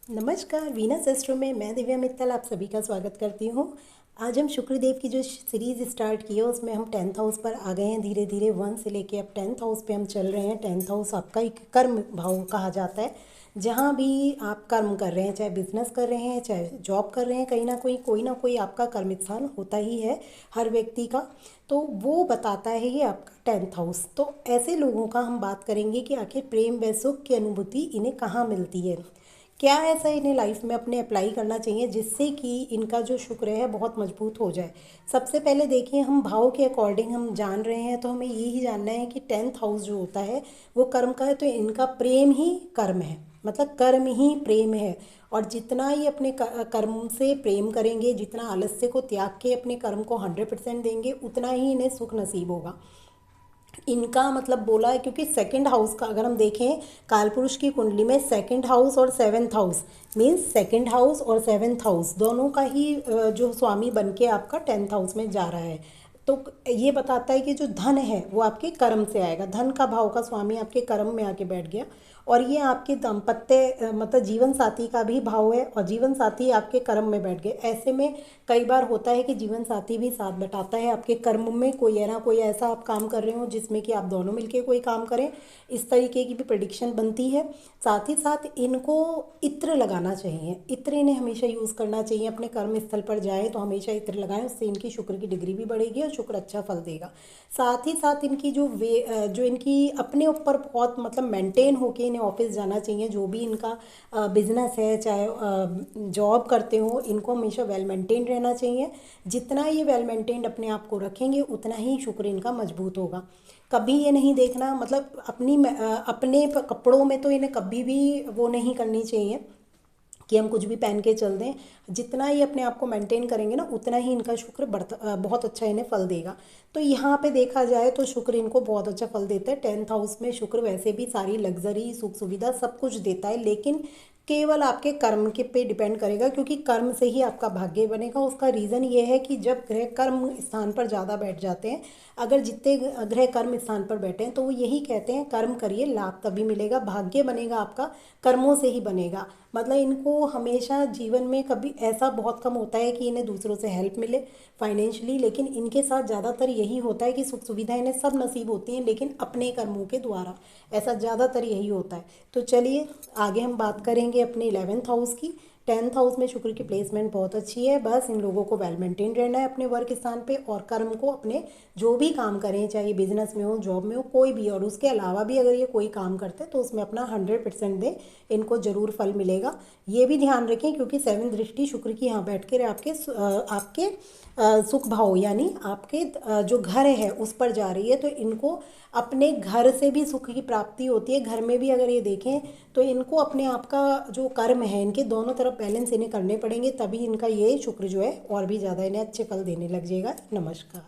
नमस्कार, Venus astro में मैं दिव्या मित्तल आप सभी का स्वागत करती हूँ। आज हम शुक्रदेव की जो सीरीज़ स्टार्ट की है उसमें हम 10th हाउस पर आ गए हैं। धीरे धीरे 1 से लेके अब 10th हाउस पे हम चल रहे हैं। 10th हाउस आपका एक कर्म भाव कहा जाता है। जहाँ भी आप कर्म कर रहे हैं, चाहे बिजनेस कर रहे हैं, चाहे जॉब कर रहे हैं, कहीं ना कोई ना कोई आपका कर्म स्थान होता ही है हर व्यक्ति का। तो वो बताता है ये आपका 10th हाउस। तो ऐसे लोगों का हम बात करेंगे कि आखिर प्रेम व सुख की अनुभूति इन्हें कहाँ मिलती है, क्या ऐसा इन्हें लाइफ में अपने अप्लाई करना चाहिए जिससे कि इनका जो शुक्र है बहुत मजबूत हो जाए। सबसे पहले देखिए, हम भाव के अकॉर्डिंग हम जान रहे हैं तो हमें यही जानना है कि 10th हाउस जो होता है वो कर्म का है। तो इनका प्रेम ही कर्म है, मतलब कर्म ही प्रेम है। और जितना ही अपने कर्म से प्रेम करेंगे, जितना आलस्य को त्याग के अपने कर्म को 100% देंगे, उतना ही इन्हें सुख नसीब होगा। इनका मतलब बोला है क्योंकि सेकंड हाउस का अगर हम देखें कालपुरुष की कुंडली में, सेकंड हाउस और seventh house means second house और सेवेंथ हाउस दोनों का ही जो स्वामी बन के आपका 10th हाउस में जा रहा है। तो ये बताता है कि जो धन है वो आपके कर्म से आएगा। धन का भाव का स्वामी आपके कर्म में आके बैठ गया। और ये आपके दाम्पत्य मतलब जीवन साथी का भी भाव है, और जीवन साथी आपके कर्म में बैठ गए। ऐसे में कई बार होता है कि जीवन साथी भी साथ बटाता है आपके कर्म में। कोई है ना कोई ऐसा आप काम कर रहे हो जिसमें कि आप दोनों मिलके कोई काम करें, इस तरीके की भी प्रेडिक्शन बनती है। साथ ही साथ इनको इत्र लगाना चाहिए। इत्र इन्हें हमेशा यूज़ करना चाहिए। अपने कर्म स्थल पर जाए तो हमेशा इत्र लगाएं, उससे इनकी शुक्र की डिग्री भी बढ़ेगी और शुक्र अच्छा फल देगा। साथ ही साथ इनकी जो इनकी अपने ऊपर बहुत मतलब मेंटेन होके इन्हें ऑफिस जाना चाहिए। जो भी इनका बिजनेस है, चाहे जॉब करते हो, इनको हमेशा वेल मेंटेन रहना चाहिए। जितना ये वेल मेंटेन्ड अपने आप को रखेंगे उतना ही शुक्र इनका मजबूत होगा। कभी ये नहीं देखना, मतलब अपने कपड़ों में तो इन्हें कभी भी वो नहीं करनी चाहिए कि हम कुछ भी पहन के चल दें। जितना ही अपने आप को मेंटेन करेंगे ना, उतना ही इनका शुक्र बढ़ता बहुत अच्छा इन्हें फल देगा। तो यहाँ पे देखा जाए तो शुक्र इनको बहुत अच्छा फल देता है। 10th हाउस में शुक्र वैसे भी सारी लग्जरी सुख सुविधा सब कुछ देता है, लेकिन केवल आपके कर्म के पे डिपेंड करेगा, क्योंकि कर्म से ही आपका भाग्य बनेगा। उसका रीज़न ये है कि जब ग्रह कर्म स्थान पर ज़्यादा बैठ जाते हैं, अगर जितने ग्रह कर्म स्थान पर बैठे हैं तो वो यही कहते हैं कर्म करिए लाभ तभी मिलेगा। भाग्य बनेगा आपका कर्मों से ही बनेगा। मतलब इनको हमेशा जीवन में कभी ऐसा बहुत कम होता है कि इन्हें दूसरों से हेल्प मिले फाइनेंशियली, लेकिन इनके साथ ज़्यादातर यही होता है कि सुख सुविधा इन्हें सब नसीब होती हैं, लेकिन अपने कर्मों के द्वारा। ऐसा ज़्यादातर यही होता है। तो चलिए आगे हम बात करेंगे अपने 11th हाउस की। 10th हाउस में शुक्र की प्लेसमेंट बहुत अच्छी है। बस इन लोगों को वेल मेंटेन रहना है अपने वर्क स्थान पे, और कर्म को अपने जो भी काम करें, चाहे बिजनेस में हो, जॉब में हो, कोई भी। और उसके अलावा भी अगर ये कोई काम करते हैं तो उसमें अपना 100% दें, इनको ज़रूर फल मिलेगा। ये भी ध्यान रखें क्योंकि 7 दृष्टि शुक्र की यहाँ बैठ कर आपके सुख भाव यानी आपके जो घर है उस पर जा रही है। तो इनको अपने घर से भी सुख की प्राप्ति होती है। घर में भी अगर ये देखें तो इनको अपने आप का जो कर्म है, इनके दोनों तरफ बैलेंस इन्हें करने पड़ेंगे, तभी इनका ये शुक्र जो है और भी ज़्यादा इन्हें अच्छे फल देने लग जाएगा। नमस्कार।